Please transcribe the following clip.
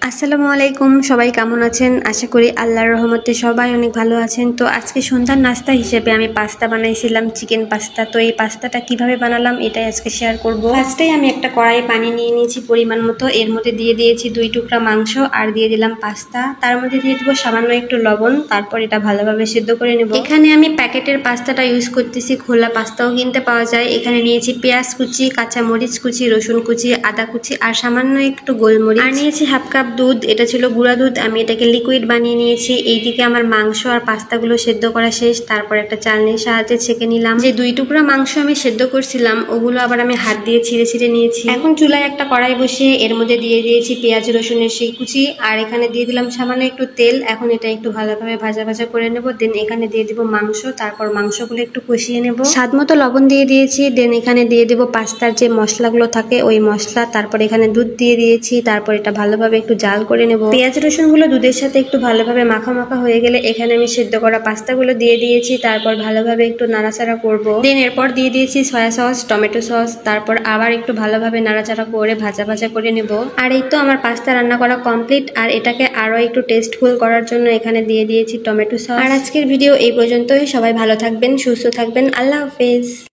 আসসালামু আলাইকুম, সবাই কেমন আছেন? আশা করি আল্লাহর রহমতে সবাই অনেক ভালো আছেন। তো আজকে সন্ধ্যার নাস্তা হিসেবে আমি পাস্তা বানাইছিলাম, চিকেন পাস্তা। তো এই পাস্তাটা কিভাবে বানালাম এটাই আজকে শেয়ার করব। ফার্স্টেই আমি একটা কড়াই পানি নিয়ে নিয়েছি পরিমাণ মতো, এর মধ্যে দিয়ে দিয়েছি 2 টুকরা মাংস আর দিয়ে দিলাম পাস্তা। তার মধ্যে দিয়ে দেবো সামান্য একটু লবণ, তারপর এটা ভালোভাবে সিদ্ধ করে নেব। এখানে আমি প্যাকেটের পাস্তাটা ইউজ করতেছি, খোলা পাস্তাও কিনতে পাওয়া যায়। এখানে নিয়েছি পেঁয়াজ কুচি, কাঁচা মরিচ কুচি, রসুন কুচি, আদা কুচি আর সামান্য একটু গোলমরিচ। আর নিয়েছি হাফ কাপ দুধ, এটা ছিল গুঁড়া দুধ, আমি এটাকে লিকুইড বানিয়ে নিয়েছি। এইদিকে আমার মাংস আর পাস্তাগুলো সেদ্ধ করা শেষ, তারপর একটা চালনির সাহায্যে ছেঁকে নিলাম। যে 2 টুকরা মাংস আমি সেদ্ধ করছিলাম ওগুলো আবার আমি হাত দিয়ে ছিঁড়ে ছিঁড়ে নিয়েছি। এখন চুলায় একটা কড়াই বসিয়ে এর মধ্যে দিয়ে দিয়েছি পেঁয়াজ রসুনের সেই কুচি, আর এখানে দিয়ে দিলাম সামান্য একটু তেল। এখন এটা একটু ভালোভাবে ভাজা ভাজা করে নেব। দেন এখানে দিয়ে দিব মাংস, তারপর মাংসগুলো একটু কষিয়ে নেব। স্বাদ মতো লবণ দিয়ে দিয়েছি। দেন এখানে দিয়ে দেব পাস্তার যে মশলাগুলো থাকে ওই মশলা, তারপর এখানে দুধ দিয়ে দিয়েছি। তারপর এটা ভালোভাবে একটু জাল করে নেব। পেঁয়াজ রসুনগুলো দুধের সাথে একটু ভালোভাবে মাখা মাখা হয়ে গেলে এখানে আমি সেদ্ধ করা পাস্তাগুলো দিয়ে দিয়েছি। তারপর ভালোভাবে একটু নাড়াচাড়া করব। দেন এরপর দিয়ে দিয়েছি সয়া সস, টমেটো সস, তারপর আবার একটু ভালোভাবে নাড়াচাড়া করে ভাজা ভাজা করে নেব। আর এই তো আমার পাস্তা রান্না করা কমপ্লিট। আর এটাকে আরো একটু টেস্টফুল করার জন্য এখানে দিয়ে দিয়েছি টমেটো সস। আর আজকের ভিডিও এই পর্যন্তই। সবাই ভালো থাকবেন, সুস্থ থাকবেন। আল্লাহ হাফেজ।